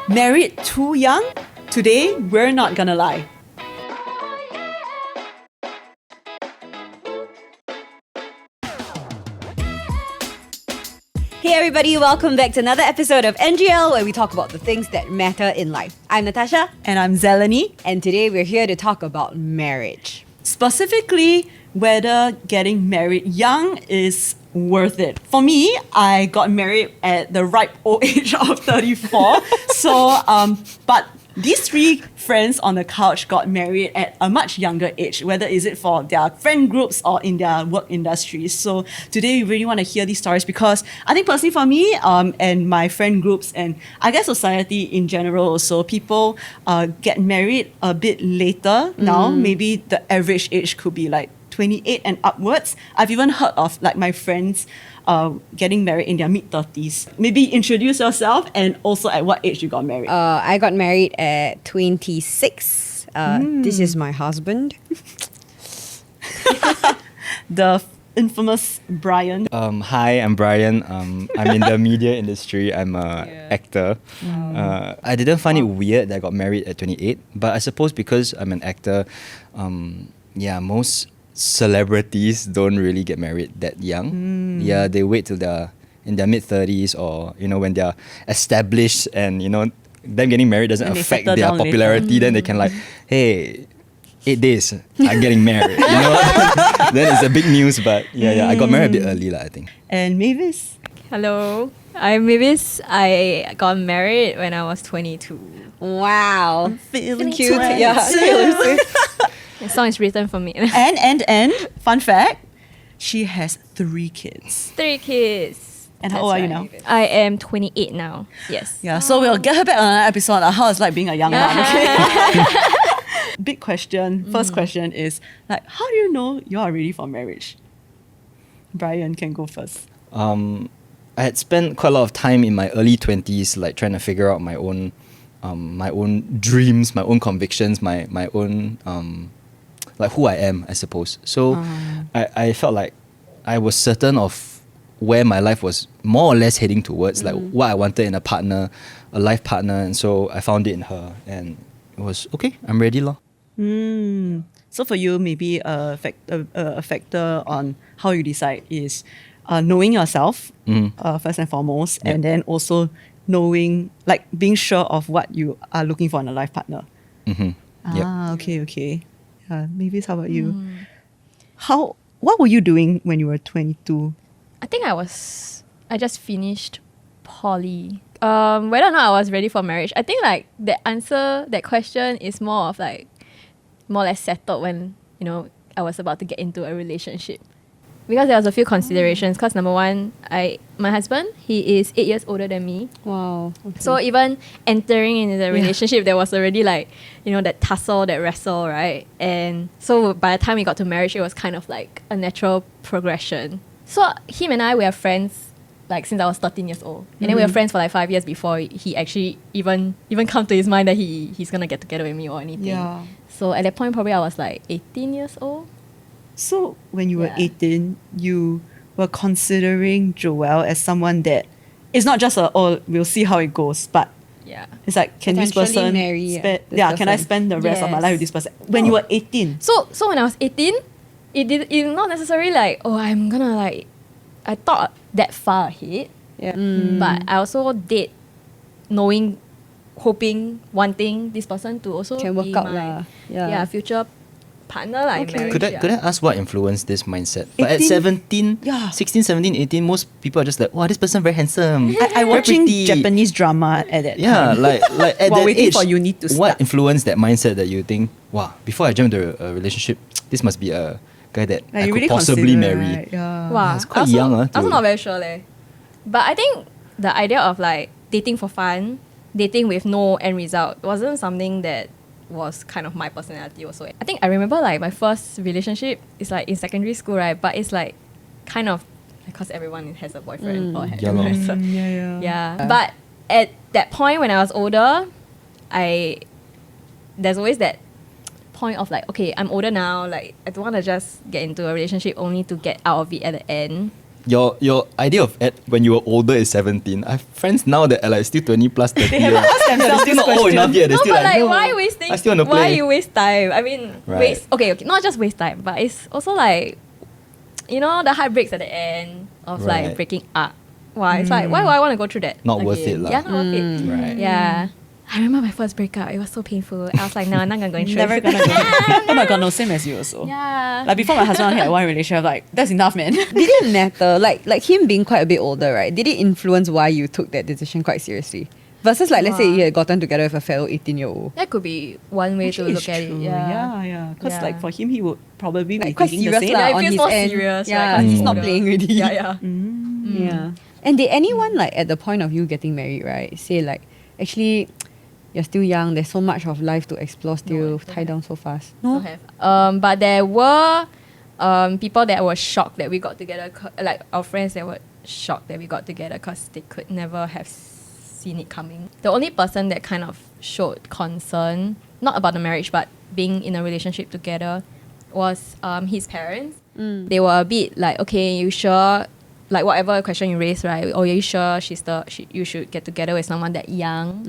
Married too young? Today, we're not gonna lie. Hey everybody, welcome back to another episode of NGL where we talk about the things that matter in life. I'm Natasha. And I'm Zeleny. And today we're here to talk about marriage. Specifically, whether getting married young is worth it. For me, I got married at the ripe old age of 34. But these three friends on the couch got married at a much younger age, whether is it for their friend groups or in their work industries. So today we really want to hear these stories because I think personally for me and my friend groups and I guess society in general also, people get married a bit later now. Maybe the average age could be like 28 and upwards. I've even heard of like my friends getting married in their mid-30s. Maybe introduce yourself and also at what age you got married. I got married at 26. This is my husband. The infamous Brian. Hi, I'm Brian. I'm in the media industry. I'm an actor. I didn't find it weird that I got married at 28, but I suppose because I'm an actor, most celebrities don't really get married that young. Yeah, they wait till they're in their mid-30s or, when they're established and, them getting married doesn't affect their popularity. Then they can like, hey, 8 days, I'm getting married. Then it's a big news, but I got married a bit early, I think. And Mavis. Hello, I'm Mavis. I got married when I was 22. Wow. Feeling cute. 22. Yeah. The song is written for me. And fun fact, she has 3 kids. 3 kids. And how old are you now? I am 28 now. Yes. Yeah, so we'll get her back on another episode on how it's like being a young mom. Okay? Big question. First question is like, how do you know you are ready for marriage? Brian can go first. I had spent quite a lot of time in my early 20s, like trying to figure out my own dreams, my own convictions, my own like who I am, I suppose. So I felt like I was certain of where my life was more or less heading towards, like what I wanted in a partner, a life partner, and so I found it in her, and it was okay. I'm ready, lor. So for you, maybe a factor on how you decide is knowing yourself first and foremost, and then also knowing, like being sure of what you are looking for in a life partner. Okay. Mavis, how about you? What were you doing when you were 22? I think I just finished poly. Whether or not I was ready for marriage, I think like that question is more or less settled when, I was about to get into a relationship. Because there was a few considerations. Because number one, my husband, he is 8 years older than me. Wow. Okay. So even entering into the relationship, there was already like, that tussle, that wrestle, right? And so by the time we got to marriage, it was kind of like a natural progression. So him and I, we are friends like since I was 13 years old. And then we were friends for like 5 years before he actually even come to his mind that he's going to get together with me or anything. Yeah. So at that point, probably I was like 18 years old. So when you were 18, you were considering Joel as someone that is not just we'll see how it goes, but it's like, can this person marry can I spend the rest of my life with this person? When you were 18. So when I was 18, it's not necessarily like, I'm gonna like, I thought that far ahead. Yeah. But I also did knowing, hoping, wanting this person to also can work be out my future partner in marriage. Could I ask what influenced this mindset? But at 17, 16, 17, 18, most people are just like, wow, this person very handsome. I watching Japanese drama at that time. Yeah, like at that waiting age, for uni to start. What influenced that mindset that you think, wow, before I jump into a relationship, this must be a guy that I could really possibly marry. Right? Yeah. Wow, it's quite young. I'm also not very sure. But I think the idea of like dating for fun, dating with no end result wasn't something that was kind of my personality also. I think I remember like my first relationship is like in secondary school, right? But it's like kind of because everyone has a boyfriend or has a boyfriend. Yeah. But at that point when I was older, there's always that point of like, okay, I'm older now, like I don't want to just get into a relationship only to get out of it at the end. your idea of when you were older is 17. I have friends now that are like still 20 plus 30. They haven't asked themselves They're this still not old enough question. yet. They're No, still but like, no, why wasting? I still want to Why play. you waste time? I mean, Right. okay, not just waste time, but it's also like, you know, the heartbreaks at the end of Right. like breaking up. Why? It's like, why would I want to go through that? Not worth again? it lah. Yeah, not worth it. Right. Yeah. I remember my first breakup. It was so painful. I was like, no, I'm not gonna go through Never it. gonna go. Oh my god, no, same as you also. Yeah. Like before my husband had one relationship, like that's enough, man. Did it matter? Like him being quite a bit older, right? Did it influence why you took that decision quite seriously? Versus like, let's say you had gotten together with a fellow 18-year-old. That could be one way to Actually, look it's at true. it. Yeah. Yeah. Because Yeah. like for him, he would probably be Like quite thinking the serious same. lah Yeah, it on feels his more end. serious, Yeah, right? 'cause he's not older. playing already. Yeah, yeah. Yeah. And did anyone like at the point of you getting married, right, say like, actually, you're still young, there's so much of life to explore still, don't tie down so fast? Don't have. But there were people that were shocked that we got together, like our friends that were shocked that we got together because they could never have seen it coming. The only person that kind of showed concern, not about the marriage, but being in a relationship together, was his parents. They were a bit like, okay, you sure? Like whatever question you raise, right? Oh, are you sure you should get together with someone that young?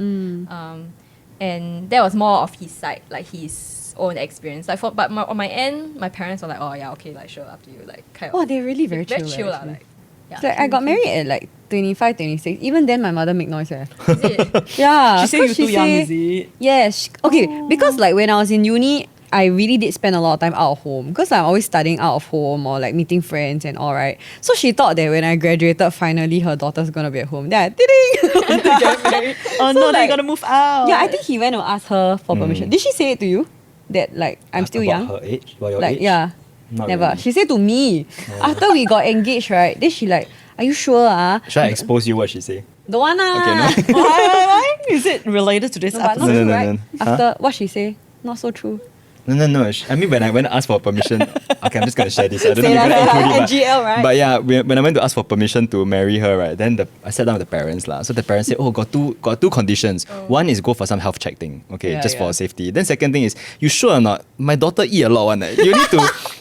And that was more of his side, like his own experience. Like on my end, my parents were like, oh yeah, okay, like sure, up to you, like kind of. Oh, they're really very very chill. chill, lah, actually. like. Yeah. It's like I got married at like 25, 26. Even then, my mother make noise. Is it? Yeah. She said 'cause you're too young, say- is it? Yes. Okay, because like when I was in uni, I really did spend a lot of time out of home because I'm always studying out of home or like meeting friends and all, right? So she thought that when I graduated, finally her daughter's gonna be at home. Then I want to get married. Oh So, no, they're like- gonna move out. Yeah, I think he went to ask her for permission. Did she say it to you? That like I'm still About young? her age? About your Like age? yeah. Not Never. really. She said to me after we got engaged, right? Then she like, are you sure? Should I expose you what she say? Don't want Okay, no. Why? Is it related to this No, but not episode? true, no, right? no. After what she say, not so true. No. I mean, when I went to ask for permission, okay, I'm just gonna share this. I don't know Say if you're lah, gonna say include lah, it, NGL, right? But yeah, when I went to ask for permission to marry her, right, then I sat down with the parents lah. So the parents said, oh, got two conditions. One is go for some health check thing, okay, Yeah, just yeah. for safety. Then second thing is, you sure or not? My daughter eat a lot one.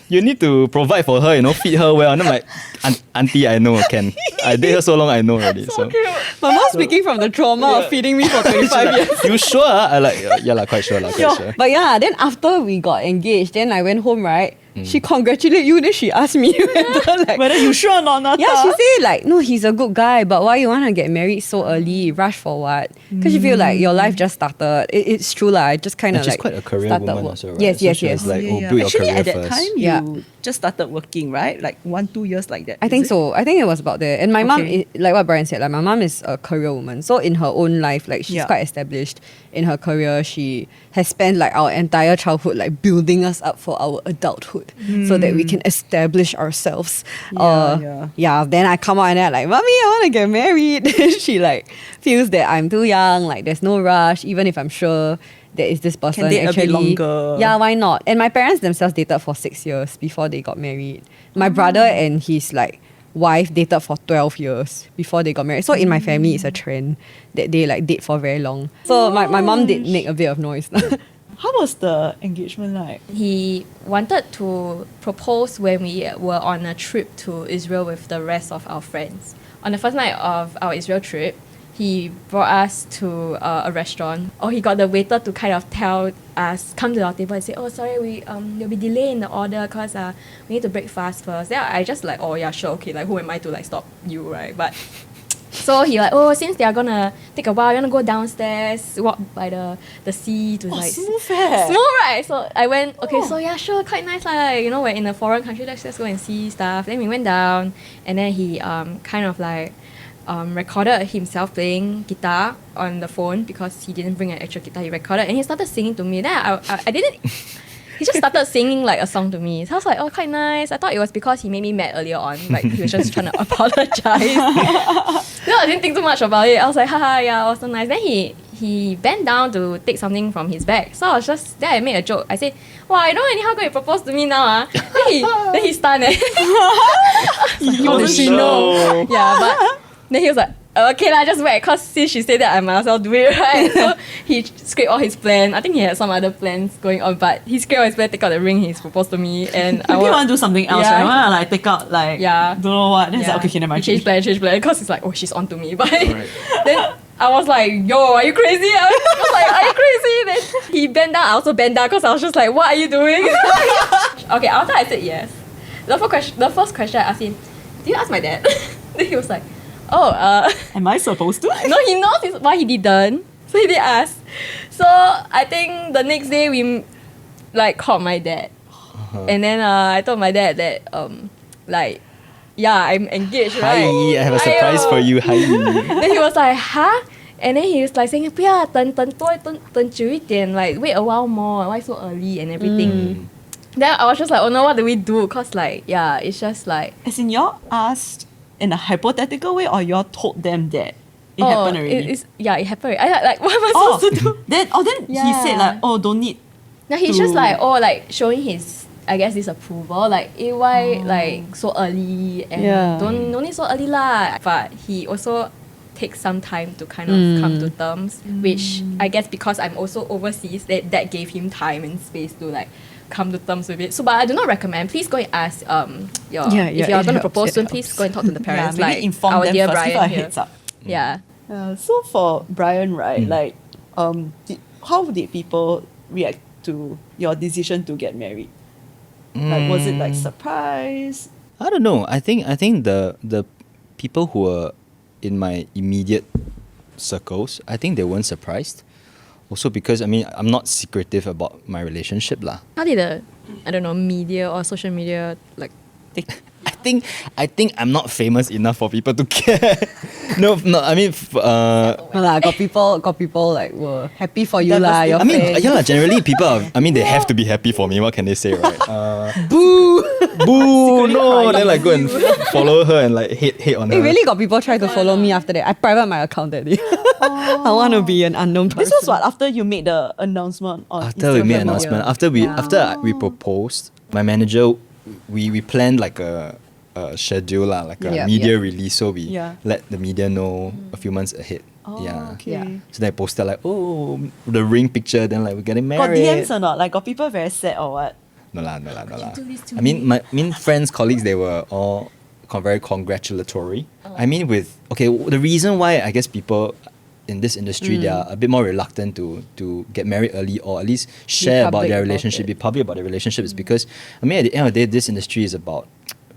You need to provide for her, feed her well. And I'm like, auntie, I know can. I date her so long, I know already. So My mom's speaking from the trauma of feeding me for 25 years. you sure? I like yeah lah, quite sure lah, quite sure. But yeah, then after we got engaged, then I went home, right? She congratulated you, then she asked me whether like Whether you sure or not, Nata? yeah, she said like, no, he's a good guy, but why you want to get married so early? Rush for what? Because you feel like your life just started. It's true lah. I just kind And of she's like quite a career started woman work. also, right? Yes, So yes, she was yes. like, Yeah, oh, yeah. build your Actually, career at that first. time, Yeah. you just started working, right? Like 1-2 years like that. I think is it? so. I think it was about there. And my mom, Okay. like what Brian said, like my mom is a career woman. So in her own life, like she's Yeah. quite established in her career. She has spent like our entire childhood like building us up for our adulthood so that we can establish ourselves. Yeah. Then I come out and I'm like, mommy, I want to get married. Then she like feels that I'm too young. Like there's no rush, even if I'm sure that is this person date a bit actually longer. Yeah, why not? And my parents themselves dated for 6 years before they got married. My brother and his like wife dated for 12 years before they got married. So in my family, it's a trend that they like date for very long. So my mom did make a bit of noise. How was the engagement like? He wanted to propose when we were on a trip to Israel with the rest of our friends. On the first night of our Israel trip, he brought us to a restaurant. Or he got the waiter to kind of tell us, come to our table and say, oh, sorry, there'll be delay in the order because we need to break fast first. Then I just like, oh yeah, sure, okay, like who am I to like stop you, right? But so he like, oh, since they are gonna take a while, you wanna go downstairs, walk by the sea to like smooth eh? smooth, right? So I went, okay, so yeah, sure, quite nice like, we're in a foreign country, let's just go and see stuff. Then we went down and then he kind of like recorded himself playing guitar on the phone because he didn't bring an actual guitar. He recorded and he started singing to me. Then I didn't. He just started singing like a song to me. So I was like, oh, quite nice. I thought it was because he made me mad earlier on. Like he was just trying to apologize. No, I didn't think too much about it. I was like, haha, yeah, it was so nice. Then he bent down to take something from his bag. So I was just, then I made a joke. I said, wow, I don't anyhow going to propose to me now. Then he stunned. He wasn't she know? Yeah, but then he was like, okay lah, just wait. Cause since she said that, I might as well do it, right? So he scraped all his plan. I think he had some other plans going on, but he scraped all his plan, take out the ring he's proposed to me, and Maybe you want to do something else, Yeah. right? You want to like take out like don't know what. Then it's like, okay, never mind. He changed plan, cause it's like, oh, she's on to me. But then I was like, yo, are you crazy? I was like, are you crazy? Then he bent down, I also bent down, cause I was just like, what are you doing? Okay, after I said yes, the first question I asked him, did you ask my dad? Then he was like, oh, Am I supposed to? no, he knows why he didn't. So he did ask. So I think the next day we like called my dad. And then I told my dad that like, yeah, I'm engaged, right? Hi, I have a surprise for you. Hi. Then he was like, huh? And then he was like saying, 不要等久一点, like wait a while more, why so early and everything. Then I was just like, oh no, what do we do? Cause like, yeah, it's just like, As in, y'all asked in a hypothetical way, or y'all told them that it happened already? It happened already. I like, what am I supposed to do? Then he Yeah. said like, oh, don't need. No, he's just like, oh, like showing his, I guess, disapproval. Like, why like so early and Yeah. don't need so early lah. But he also takes some time to kind of come to terms, which I guess because I'm also overseas, that gave him time and space to like come to terms with it. So, but I do not recommend. Please go and ask if you're it going to helps, propose it soon. helps. Please go and talk to the parents. maybe like inform our them dear first, give Brian a here. heads up. Yeah. So for Brian, right, like, how did people react to your decision to get married? Like, was it like surprise? I don't know. I think the people who were in my immediate circles, I think they weren't surprised. Also because I mean I'm not secretive about my relationship lah. How did the, I don't know, media or social media like I think I'm not famous enough for people to care. no, I mean, No lah, got people like were happy for you lah. Your I mean, fans. yeah, generally people are, I mean, they have to be happy for me. What can they say, right? Boo! Boo! No, then like go and follow her and like hate on her. Hey, really got people try to follow me after that. I private my account that day. I want to be an unknown person. This was what, after you made the announcement on After we made Instagram? announcement, after we proposed, my manager, we planned like a schedule lah, like a Yeah, media yeah. release. So we let the media know a few months ahead. Yeah. Okay. Yeah. So they posted like, oh, the ring picture. Then like we're getting Got married. DMs or not? Like, got people very sad or what? No lah. I mean, friends, colleagues, they were all very congratulatory. I mean, the reason why I guess people in this industry they are a bit more reluctant to get married early or at least share about public their about relationship, it. be public about their relationship is because I mean at the end of the day, this industry is about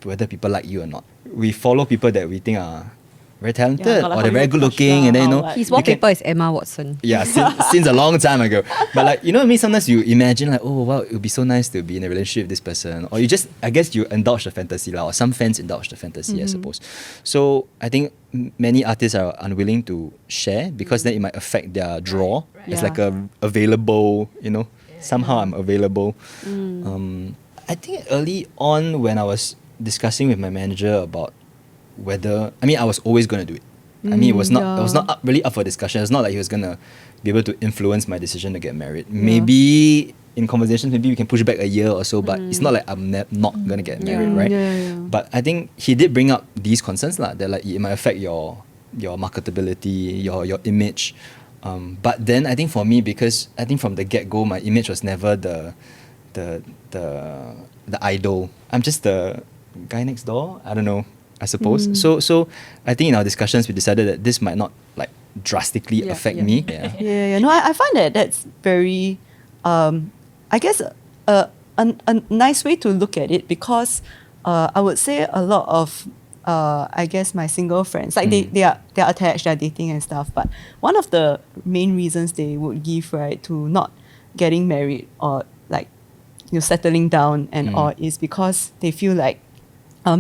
whether people like you or not. We follow people that we think are very talented Yeah, like or they're very Hollywood good crush looking, and then you lah, know or like- His you can- wallpaper is Emma Watson. yeah, since a long time ago. But like, you know what I mean? Sometimes you imagine like, oh wow, it would be so nice to be in a relationship with this person. Or you just, I guess you indulge the fantasy lah, or some fans indulge the fantasy, I suppose. So I think many artists are unwilling to share because then it might affect their draw. It's Yeah. like a available, you know, somehow I'm available. I think early on when I was discussing with my manager about whether, I mean, I was always going to do it. I mean, it was not really up for discussion. It's not like he was gonna be able to influence my decision to get married. Maybe in conversations, maybe we can push back a year or so, but it's not like I'm not gonna get married, right? Yeah. But I think he did bring up these concerns lah. That like it might affect your marketability, your image. But then I think for me, because I think from the get go, my image was never the idol. I'm just the guy next door. I don't know. I suppose. So I think in our discussions we decided that this might not like drastically affect me. Yeah. No, I find that that's very, I guess, a nice way to look at it because I would say a lot of, I guess, my single friends, like they're attached, they're dating and stuff. But one of the main reasons they would give, right, to not getting married or like, settling down and all is because they feel like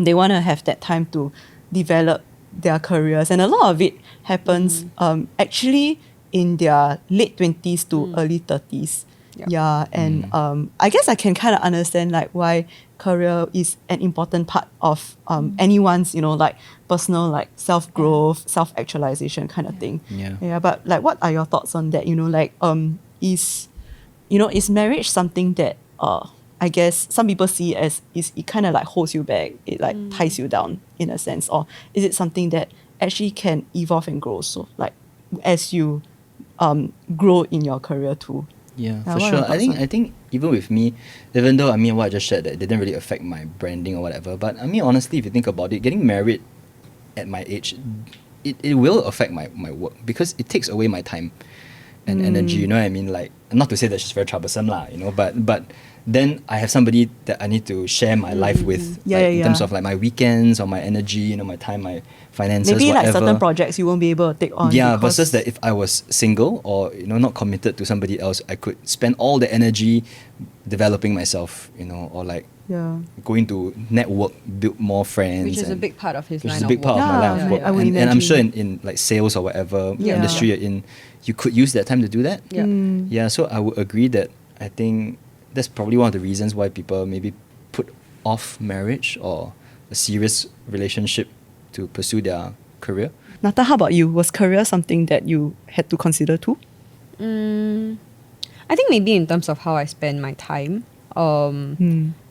they want to have that time to develop their careers. And a lot of it happens actually in their late 20s to early 30s. Yeah. And I guess I can kind of understand like why career is an important part of anyone's, like personal like self-growth, self-actualization kind of thing. Yeah. But like what are your thoughts on that? Is marriage something that I guess some people see as it kind of like holds you back, it like ties you down in a sense, or is it something that actually can evolve and grow. So like as you grow in your career too. Yeah, Yeah, for what are sure. your thoughts on I think even with me, even though what I just shared that didn't really affect my branding or whatever, but honestly, if you think about it, getting married at my age, it will affect my work because it takes away my time and energy. You know what I mean? Like, not to say that she's very troublesome lah, but then I have somebody that I need to share my life with, in terms of like my weekends or my energy, my time, my finances, Maybe whatever. like certain projects you won't be able to take on. Yeah, because- versus that if I was single or not committed to somebody else, I could spend all the energy developing myself, or like Yeah. going to network, build more friends, Which is a and- big part of his which line is a of big part work. of my line Yeah, of work. I would And I'm sure imagine. in like sales or whatever Yeah. industry you're in, you could use that time to do that. Yeah. Yeah, so I would agree that I think that's probably one of the reasons why people maybe put off marriage or a serious relationship to pursue their career. Nata, how about you? Was career something that you had to consider too? I think maybe in terms of how I spend my time.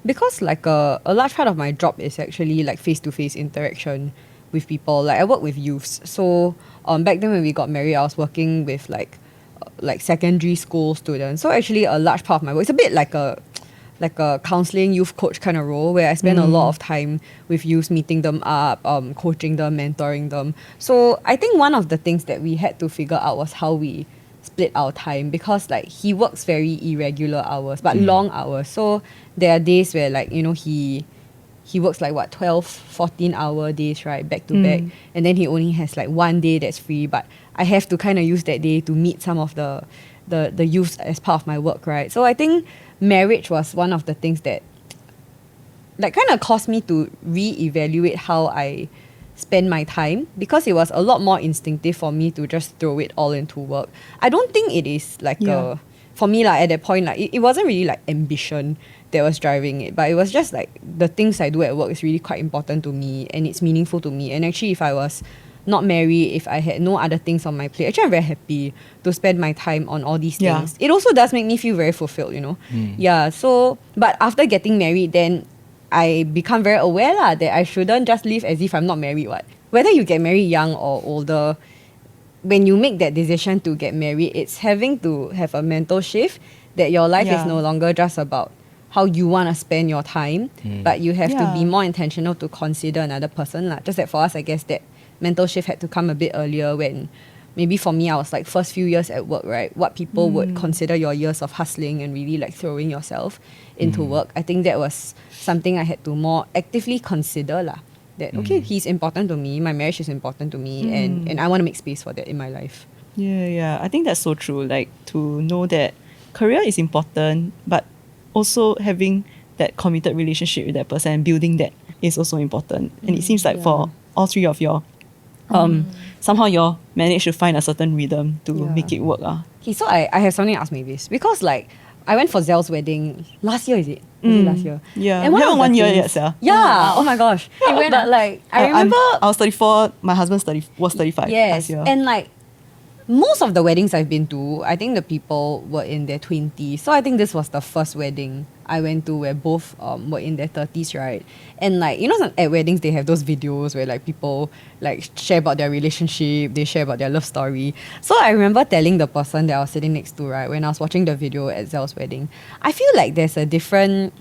Because like a large part of my job is actually like face-to-face interaction with people. Like I work with youths. So back then when we got married, I was working with like secondary school students. So actually a large part of my work, it's a bit like a counseling youth coach kind of role where I spend a lot of time with youths, meeting them up, coaching them, mentoring them. So I think one of the things that we had to figure out was how we split our time, because like he works very irregular hours but long hours. So there are days where like he works like 12 14 hour days, right, back to back, and then he only has like one day that's free, but I have to kind of use that day to meet some of the youths as part of my work, right? So I think marriage was one of the things that like kind of caused me to reevaluate how I spend my time, because it was a lot more instinctive for me to just throw it all into work. I don't think it is like for me like at that point, like it wasn't really like ambition that was driving it, but it was just like the things I do at work is really quite important to me and it's meaningful to me. And actually if I was not married, if I had no other things on my plate, actually I'm very happy to spend my time on all these things. It also does make me feel very fulfilled, Yeah, so but after getting married, then I become very aware that I shouldn't just live as if I'm not married. Whether you get married young or older, when you make that decision to get married, it's having to have a mental shift that your life is no longer just about how you want to spend your time, but you have to be more intentional to consider another person. Just that for us, I guess that mental shift had to come a bit earlier when maybe for me, I was like first few years at work, right? What people would consider your years of hustling and really like throwing yourself into work. I think that was something I had to more actively consider that, okay, he's important to me, my marriage is important to me, and I want to make space for that in my life. Yeah. I think that's so true. Like to know that career is important, but also having that committed relationship with that person and building that is also important. And it seems like for all three of you, somehow you all managed to find a certain rhythm to make it work. Okay, so I have something to ask Mavis, because like I went for Zell's wedding last year, is it? Was it last year? Yeah. And We haven't of the 1 year things- yet, sia. Yeah, oh my gosh. But like, I remember... I was 34, my husband was 35 last Yes, year. and like most of the weddings I've been to, I think the people were in their 20s. So I think this was the first wedding I went to where both were in their 30s, right? And like, at weddings they have those videos where like people like share about their relationship, they share about their love story. So I remember telling the person that I was sitting next to, right, when I was watching the video at Zell's wedding, I feel like there's a different...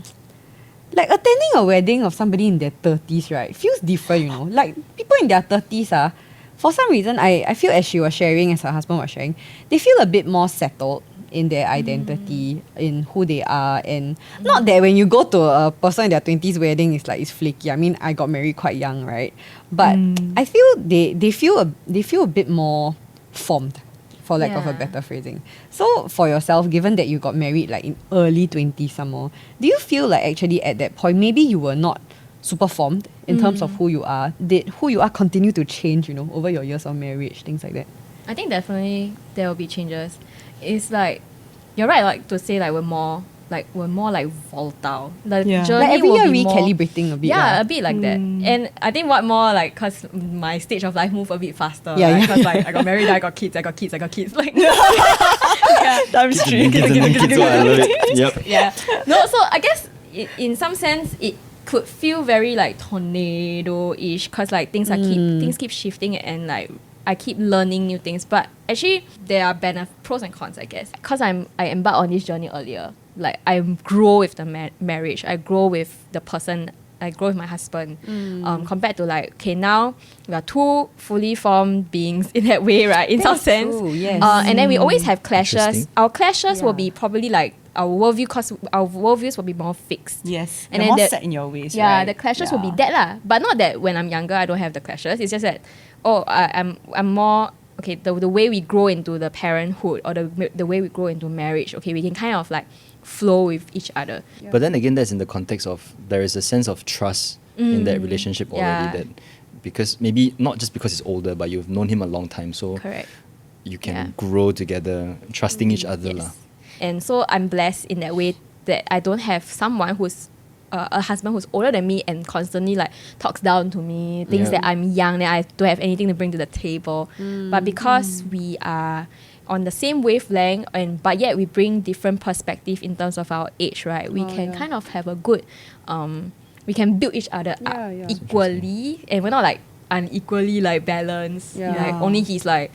Like attending a wedding of somebody in their 30s, right, feels different, Like people in their 30s, for some reason, I feel as she was sharing, as her husband was sharing, they feel a bit more settled in their identity, in who they are. And not that when you go to a person in their 20s wedding, it's flaky. I mean, I got married quite young, right? But I feel they feel a bit more formed, for lack of a better phrasing. So for yourself, given that you got married like in early 20s some more, do you feel like actually at that point, maybe you were not super formed in terms of who you are? Did who you are continue to change, over your years of marriage, things like that? I think definitely there will be changes. It's like you're right, like to say like we're more volatile. The journey Like every will year be more, recalibrating a bit. a bit like that. And I think what more like because my stage of life moved a bit faster. Yeah. Because like I got married, I got kids. Like Times three. Kids, I love it. Yep. yeah. No, so I guess in some sense could feel very like tornado-ish because like things keep shifting and like I keep learning new things. But actually there are pros and cons, I guess. Because I embarked on this journey earlier. Like I grow with the marriage. I grow with the person. I grow with my husband. Compared to like, okay, now we are two fully formed beings in that way, right? In some sense. true, yes. And then we always have clashes. Interesting. Our clashes will Yeah. be probably like our worldview, because our worldviews will be more fixed. Yes. And You're then more set in your ways, yeah, right? the clashes will be Yeah. that lah. But not that when I'm younger I don't have the clashes. It's just that I'm more okay. The way we grow into the parenthood or the way we grow into marriage. Okay, we can kind of like flow with each other. But then again, that's in the context of there is a sense of trust in that relationship already. Yeah. That because maybe not just because he's older, but you've known him a long time, so Correct. you can Yeah. grow together, trusting each other, lah. And so I'm blessed in that way that I don't have someone who's a husband who's older than me and constantly like talks down to me, thinks Yeah. that I'm young, that I don't have anything to bring to the table. But because we are on the same wavelength but yet we bring different perspective in terms of our age, right? We can kind of have a good we can build each other up Yeah, yeah. equally, and we're not like unequally like balanced. Yeah. Like only he's like,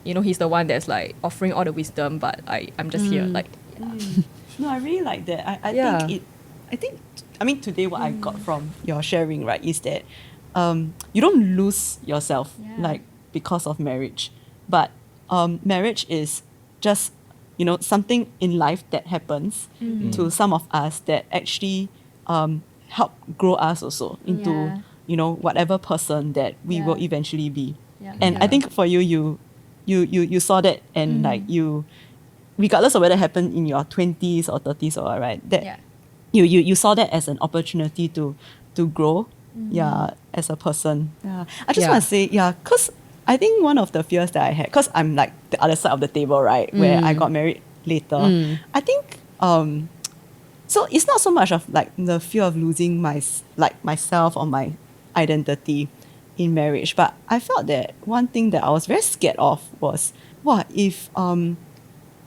he's the one that's like offering all the wisdom, but I'm just here like. No, I really like that. I Yeah. I mean today what I got from your sharing, right, is that you don't lose yourself Yeah. like because of marriage. But marriage is just, something in life that happens to some of us that actually help grow us also into, Yeah. whatever person that we will Yeah. eventually be. Yeah. And I Yeah. think for you saw that and like you, regardless of whether it happened in your 20s or 30s or what, right, that Yeah. you saw that as an opportunity to grow, as a person. Yeah, I just Yeah. want to say, because I think one of the fears that I had, because I'm like the other side of the table, right, where I got married later. I think so it's not so much of like the fear of losing myself or my identity in marriage, but I felt that one thing that I was very scared of was, what if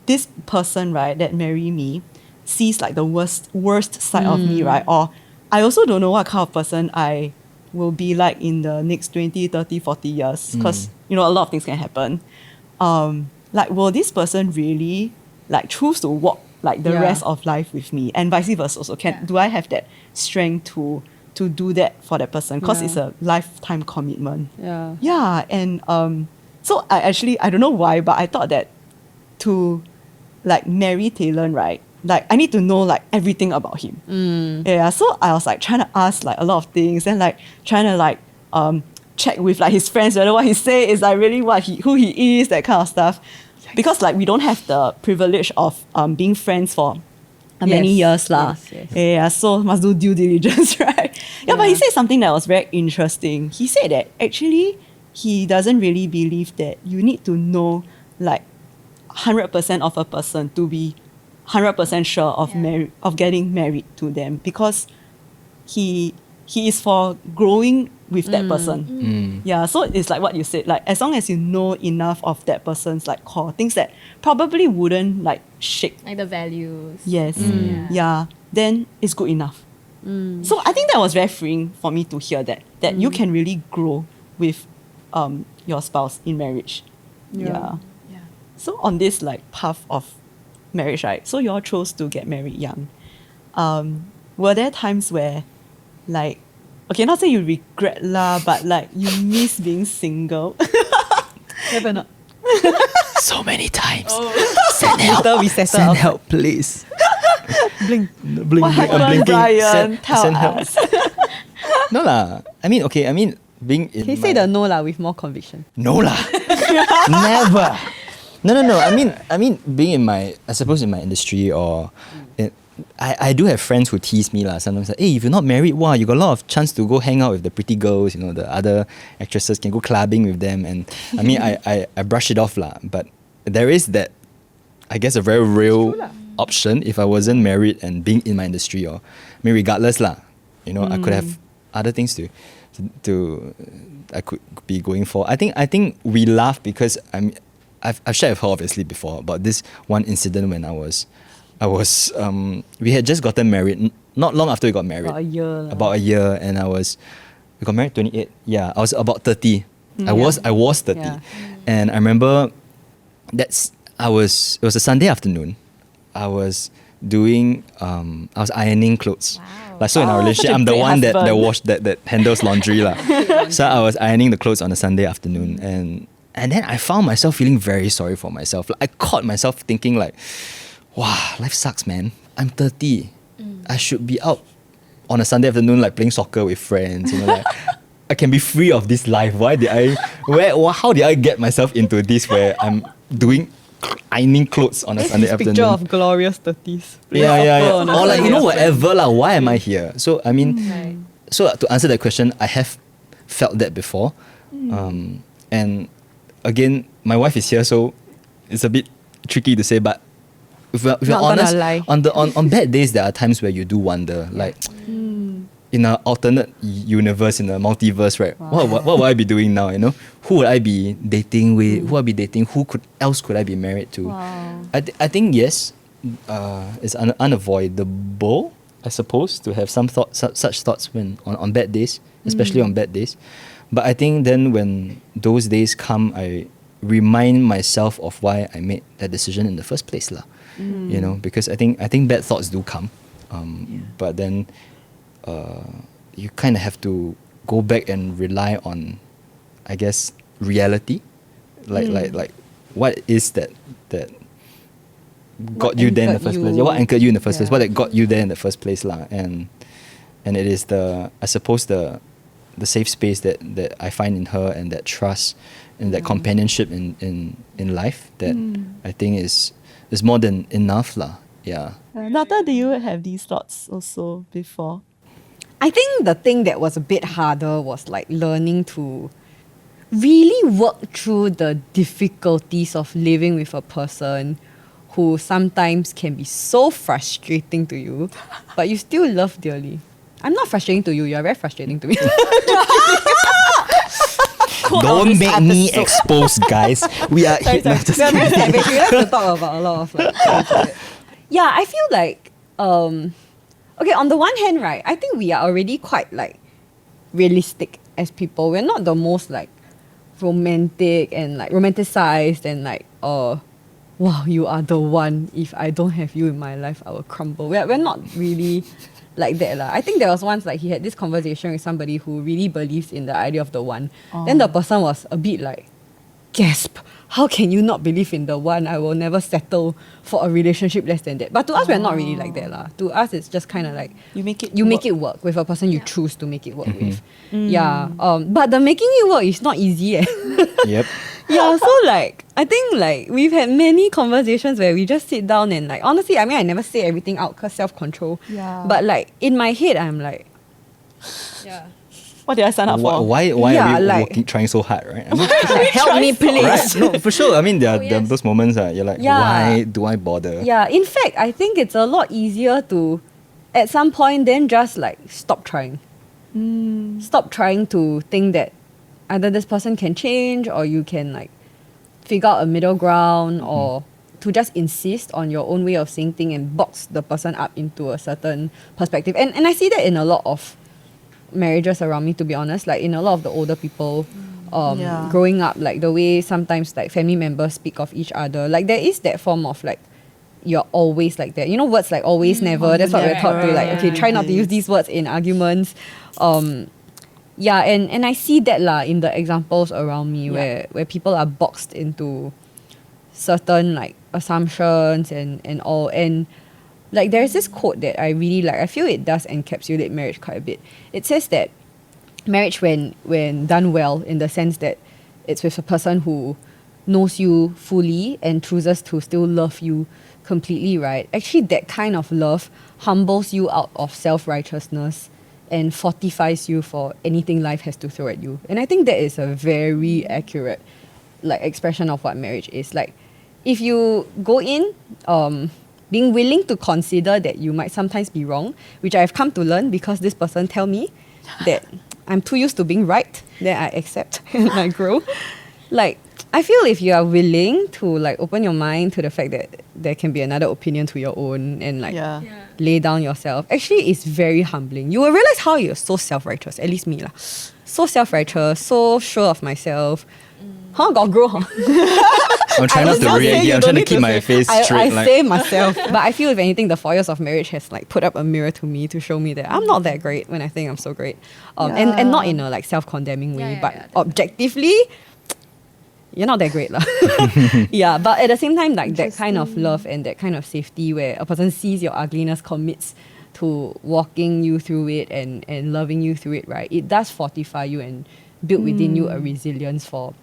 this person, right, that marry me sees like the worst side of me, right? Or I also don't know what kind of person I will be like in the next 20, 30, 40 years, because a lot of things can happen. Like, will this person really like choose to walk like the Yeah. rest of life with me, and vice versa also? Do I have that strength to do that for that person? Because it's a lifetime commitment. Yeah. And so I don't know why, but I thought that to like marry Talon, right, like I need to know like everything about him. Yeah, so I was like trying to ask like a lot of things and like trying to like check with like his friends whether what he say is like really who he is, that kind of stuff. Because like we don't have the privilege of being friends for many years lah. Yes. Yeah, so must do due diligence, right? Yeah, but he said something that was very interesting. He said that actually he doesn't really believe that you need to know like 100% of a person to be 100% sure of of getting married to them, because he is for growing with that person. Yeah, so it's like what you said, like as long as you know enough of that person's like core things that probably wouldn't like shake. Like the values. Yes. Yeah. Then it's good enough. So I think that was very freeing for me to hear that you can really grow with your spouse in marriage. Yeah. So on this like path of marriage, right? So you all chose to get married young. Were there times where like, okay, not say you regret lah, but like you miss being single? Have or not? So many times. Send help. We settle Send out. help, please. Blink. Blink, What blink, I'm happened, blinking. Brian? Tell send help. us. No lah. Being in Can you say the no lah with more conviction? No lah. Never. No. I mean, being in my industry or, I do have friends who tease me lah. Sometimes like, hey, if you're not married, wow, you got a lot of chance to go hang out with the pretty girls. The other actresses can go clubbing with them, and I mean, I brush it off lah. But there is that, I guess, a very real option if I wasn't married and being in my industry, or I mean, regardless lah. I could have other things to I could be going for. I think we laugh because I've shared with her obviously before about this one incident when I was we had just gotten married not long after we got married. About a year. About a year, and we got married 28. Yeah, I was about 30. I was 30. Yeah. And I remember it was a Sunday afternoon. I was ironing clothes. Wow. Like, so in our Oh, such relationship, a I'm the great one that husband. wash that handles laundry lah. So I was ironing the clothes on a Sunday afternoon, and then I found myself feeling very sorry for myself. Like, I caught myself thinking like, wow, life sucks, man. I'm 30. I should be out on a Sunday afternoon, like playing soccer with friends. You know, like I can be free of this life. How did I get myself into this where I'm doing ironing clothes on a Sunday afternoon? Picture of glorious 30s. Yeah. on a Or like, Sunday whatever lah. Why am I here? So I mean, Right. so to answer that question, I have felt that before, and again, my wife is here, so it's a bit tricky to say. But if we're Not gonna honest, lie. on bad days, there are times where you do wonder, like in an alternate universe, in a multiverse, right? What would I be doing now? You know, who would I be dating with? Who would I be dating? Who else could I be married to? Wow. I think yes, it's unavoidable, I suppose, to have some such thoughts when on bad days, especially on bad days. But I think then when those days come, I remind myself of why I made that decision in the first place, lah. You know, because I think bad thoughts do come, but then you kind of have to go back and rely on, I guess, reality, like what is that got you there in the anchored first place? you? Yeah, what anchored you in the first place? Yeah. What that got you there in the first place, lah? And it is I suppose the safe space that I find in her, and that trust and that companionship in life that I think is more than enough, lah. Yeah. Nata, do you have these thoughts also before? I think the thing that was a bit harder was like learning to really work through the difficulties of living with a person who sometimes can be so frustrating to you, but you still love dearly. I'm not frustrating to you, you're very frustrating to me. Don't make me expose, guys. We are Sorry. just We are very savage. We have to talk about a lot of like things like that. Yeah, I feel like okay, on the one hand, right, I think we are already quite like realistic as people. We're not the most like romantic and like romanticized and like wow, you are the one. If I don't have you in my life, I will crumble. We're not really like that lah. I think there was once like he had this conversation with somebody who really believes in the idea of the one. Then the person was a bit like, gasp, how can you not believe in the one? I will never settle for a relationship less than that. But to us, we're not really like that lah. To us, it's just kind of like You make it make it work with a person you choose to make it work with. Yeah. But the making it work is not easy. Yep. Yeah, so like I think like we've had many conversations where we just sit down and like honestly, I mean I never say everything out because self-control. Yeah. But like in my head I'm like, yeah. What did I sign up for? Why Yeah, are we like- trying so hard, right? I mean, Help me please. right? No, for sure. I mean, there are yes. those moments that you're like, Yeah. why do I bother? Yeah, in fact, I think it's a lot easier to, at some point, then just like stop trying. Stop trying to think that either this person can change or you can like figure out a middle ground or to just insist on your own way of seeing things and box the person up into a certain perspective. And I see that in a lot of marriages around me, to be honest, like in a lot of the older people Yeah. growing up, like the way sometimes like family members speak of each other, like there is that form of like you're always like that, you know, words like always never, that's what we're taught to like, okay, try not to use these words in arguments. Yeah, and I see that lah in the examples around me where people are boxed into certain like assumptions and all. And like there's this quote that I really like. I feel it does encapsulate marriage quite a bit. It says that marriage when done well, in the sense that it's with a person who knows you fully and chooses to still love you completely, right? Actually that kind of love humbles you out of self-righteousness and fortifies you for anything life has to throw at you. And I think that is a very accurate like expression of what marriage is. Like if you go in being willing to consider that you might sometimes be wrong, which I've come to learn because this person tell me that I'm too used to being right, then I accept and I grow. Like, I feel if you are willing to like open your mind to the fact that there can be another opinion to your own and like Yeah. lay down yourself, actually it's very humbling. You will realize how you're so self-righteous, at least me lah. So self-righteous, so sure of myself. Huh? Got grow, huh? I'm trying not to react. I'm trying to keep my face straight. I say myself. But I feel if anything, the 4 years of marriage has like put up a mirror to me to show me that I'm not that great when I think I'm so great. And not in a like self-condemning way, but objectively, you're not that great lah. Yeah, but at the same time, like that kind of love and that kind of safety where a person sees your ugliness, commits to walking you through it and loving you through it, right? It does fortify you and build within you a resilience for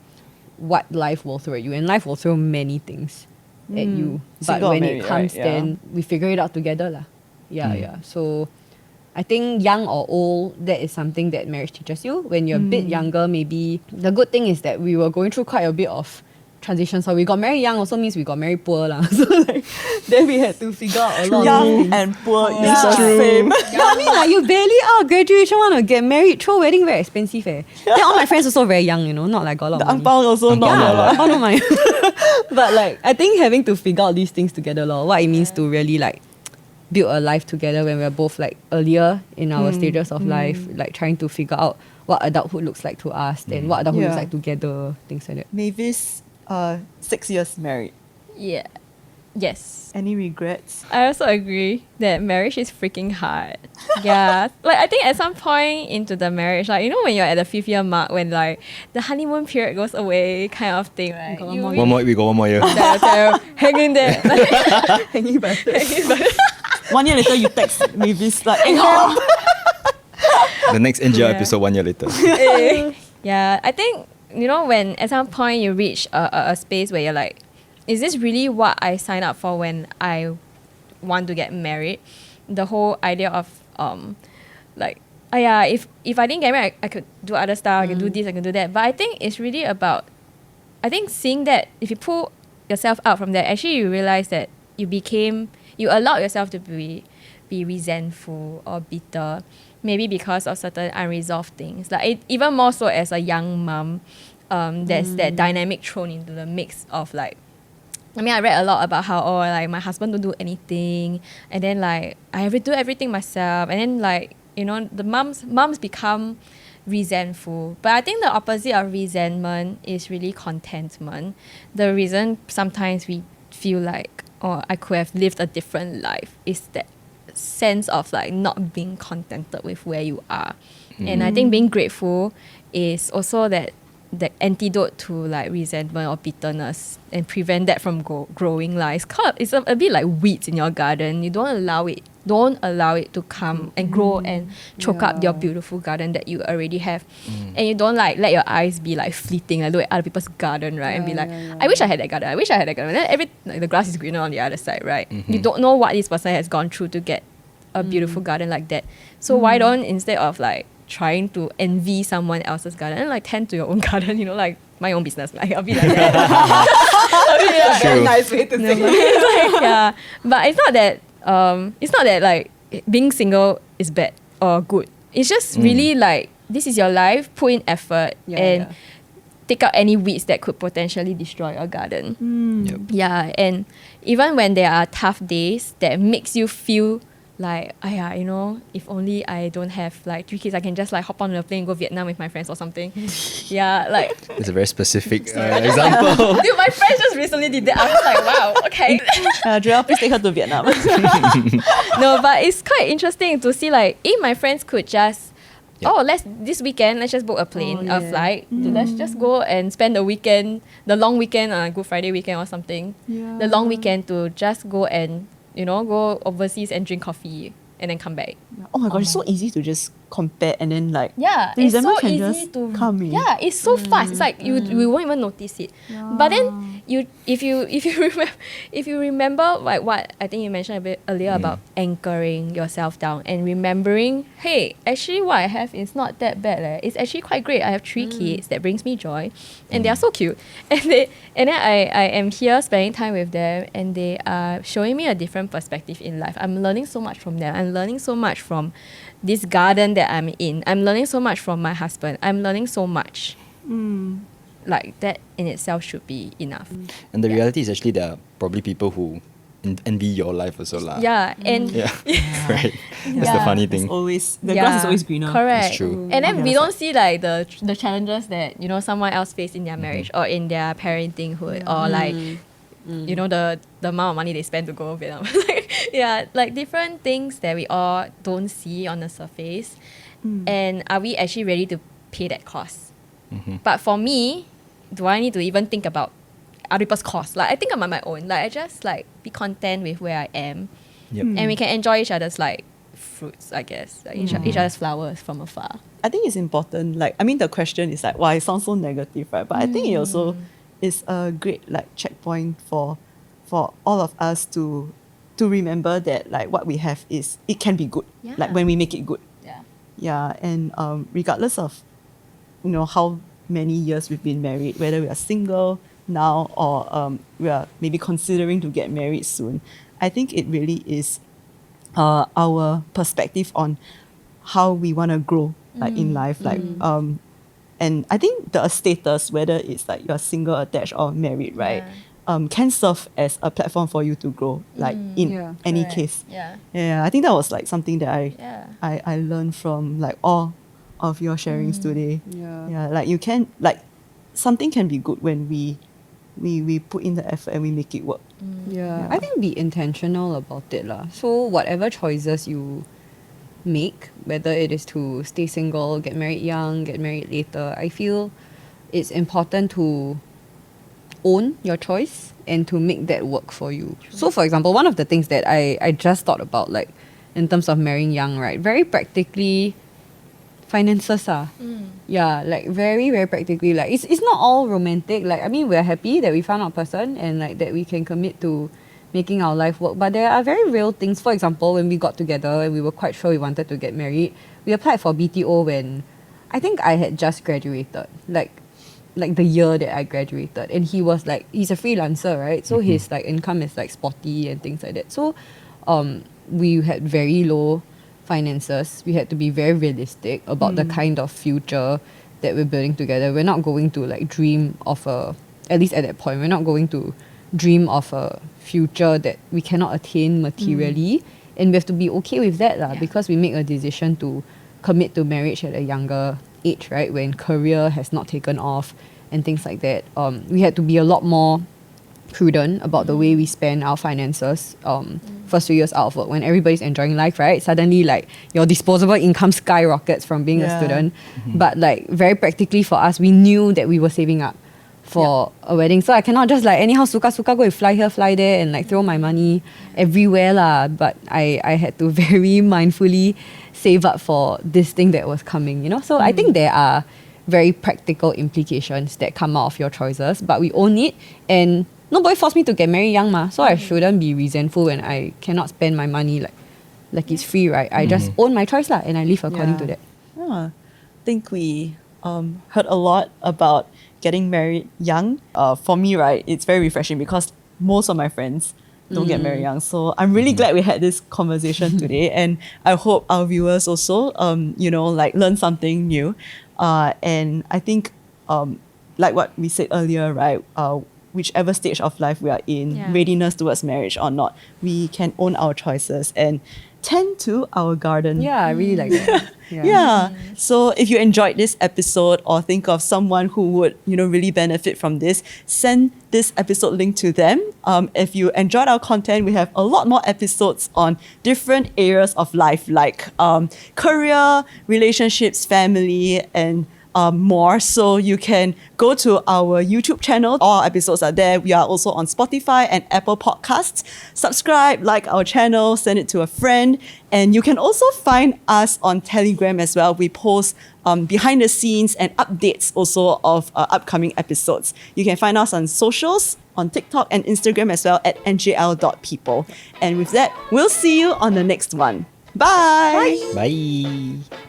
what life will throw at you. And life will throw many things at you. But Single or when married, it comes, right? Yeah. then we figure it out together lah. Yeah. So I think young or old, that is something that marriage teaches you. When you're a bit younger, maybe the good thing is that we were going through quite a bit of transition. So we got married young also means we got married poor lah. So like, then we had to figure out a lot of Young things. and poor is Yeah. the same. Yeah, I mean, like you barely out of graduation want to get married. Throw wedding very expensive. Then all my friends also very young, not like got a lot The of money. ang pao also not Yeah. a lot. I don't mind. But like, I think having to figure out these things together, what it means to really like build a life together when we're both like earlier in our stages of life, like trying to figure out what adulthood looks like to us and what adulthood looks Yeah. like together, things like that. Mavis, 6 years married. Yeah. Yes. Any regrets? I also agree that marriage is freaking hard. Yeah. Like I think at some point into the marriage, like when you're at the 5th year mark when like the honeymoon period goes away kind of thing, right? Got one You more really we got one more year. hanging there. Hanging by Hanging by 1 year later, you text Mavis like, hey, oh. The next NGL Yeah. episode 1 year later. Yeah, I think when at some point you reach a space where you're like, is this really what I signed up for when I want to get married? The whole idea of like, if I didn't get married, I could do other stuff, I could do this, I could do that. But I think it's really about, seeing that if you pull yourself out from that, actually you realize that you allowed yourself to be resentful or bitter, maybe because of certain unresolved things. Like even more so as a young mom, there's that dynamic thrown into the mix of like, I read a lot about how like my husband don't do anything, and then like I have to do everything myself, and then like the moms become resentful. But I think the opposite of resentment is really contentment. The reason sometimes we feel like I could have lived a different life is that sense of like not being contented with where you are. And I think being grateful is also the antidote to like resentment or bitterness and prevent that from growing. Like it's a bit like weeds in your garden. You don't allow it to come and grow and choke up your beautiful garden that you already have. And you don't like let your eyes be like fleeting, like look at other people's garden, right? And be like, I wish I had that garden, I wish I had that garden. And then the grass is greener on the other side, right? You don't know what this person has gone through to get a beautiful garden like that. So why don't, instead of like trying to envy someone else's garden, and like tend to your own garden, like my own business. Like I'll be like that. True. Nice way to say it. Like, yeah, but it's not that like being single is bad or good. It's just really like, this is your life, put in effort and take out any weeds that could potentially destroy your garden. Yep. Yeah, and even when there are tough days that makes you feel like, if only I don't have like 3 kids, I can just like hop on a plane and go Vietnam with my friends or something. Yeah, like It's a very specific example. dude, my friends just recently did that. I was like, wow, okay. Joel, please take her to Vietnam. No, but it's quite interesting to see like if my friends could just this weekend let's just book a plane, a flight. Let's just go and spend the weekend, the long weekend, Good Friday weekend or something. The long weekend to just go and go overseas and drink coffee and then come back. Oh my gosh, it's so easy to just compare and then like Yeah, the it's so resentment can easy just to come in. Yeah, it's so fast. It's like we won't even notice it. But then if you remember like what I think you mentioned a bit earlier about anchoring yourself down and remembering, hey, actually what I have is not that bad. It's actually quite great. I have 3 kids that brings me joy, and they are so cute. And then I am here spending time with them, and they are showing me a different perspective in life. I'm learning so much from them. I'm learning so much from this garden that I'm in. I'm learning so much from my husband. I'm learning so much. like that in itself should be enough. And the reality is actually there are probably people who envy your life also lah. Yeah, and Yeah. Right. That's the Yeah. funny It's thing. always the grass is always greener. Correct. That's true. And then On the we other don't see like the challenges that, you know, someone else face in their marriage or in their parentinghood or like you know the amount of money they spend to go to Vietnam. Yeah, like different things that we all don't see on the surface. And are we actually ready to pay that cost? But for me, do I need to even think about other people's costs? Like I think I'm on my own. Like I just like be content with where I am. Yep. And we can enjoy each other's like fruits, I guess. Like each other's flowers from afar. I think it's important. Like, I mean, the question is like, why it sounds so negative, right? But I think it also is a great like checkpoint for all of us to remember that like what we have is it can be good. Yeah. Like when we make it good. Yeah. Yeah, and regardless of you know how many years we've been married, whether we are single now or we are maybe considering to get married soon, I think it really is our perspective on how we want to grow like in life, like and I think the status, whether it's like you're single, attached, or married, right, can serve as a platform for you to grow, like in any Correct. case. Yeah. I think that was like something that Yeah. I learned from like all of your sharings today. Yeah. Like you can like something can be good when we put in the effort and we make it work. Yeah, I think be intentional about it lah. So whatever choices you make, whether it is to stay single, get married young, get married later, I feel it's important to own your choice and to make that work for you. So for example, one of the things that I just thought about, like in terms of marrying young, right, very practically, finances are. Yeah, like very, very practically, like it's not all romantic. Like I mean, we're happy that we found our person and like that we can commit to making our life work. But there are very real things. For example, when we got together and we were quite sure we wanted to get married, we applied for BTO when I think I had just graduated. Like the year that I graduated, and he was like, he's a freelancer, right? So his like income is like spotty and things like that. So we had very low finances. We had to be very realistic about the kind of future that we're building together. We're not going to like dream of at least at that point, we're not going to dream of a future that we cannot attain materially. And we have to be okay with that lah, because we make a decision to commit to marriage at a younger age, right? When career has not taken off and things like that. We had to be a lot more prudent about the way we spend our finances first few years out of work when everybody's enjoying life, right? Suddenly like your disposable income skyrockets from being a student. But like very practically for us, we knew that we were saving up for a wedding. So I cannot just like anyhow suka go and fly here, fly there and like throw my money everywhere lah. But I had to very mindfully save up for this thing that was coming, you know? So I think there are very practical implications that come out of your choices, but we own it, and nobody forced me to get married young ma, so I shouldn't be resentful when I cannot spend my money like it's free, right? I just own my choice lah, and I live according to that. I think we heard a lot about getting married young. For me, right, it's very refreshing because most of my friends don't get married young. So I'm really glad we had this conversation today, and I hope our viewers also, you know, like learn something new. And I think, like what we said earlier, right, whichever stage of life we are in, readiness towards marriage or not, we can own our choices and tend to our garden. Yeah, I really like that. So if you enjoyed this episode or think of someone who would, you know, really benefit from this, send this episode link to them. If you enjoyed our content, we have a lot more episodes on different areas of life, like career, relationships, family, and more. So you can go to our YouTube channel. All our episodes are there. We are also on Spotify and Apple Podcasts. Subscribe, like our channel, send it to a friend. And you can also find us on Telegram as well. We post behind the scenes and updates also of upcoming episodes. You can find us on socials, on TikTok and Instagram as well at ngl.people. And with that, we'll see you on the next one. Bye. Bye.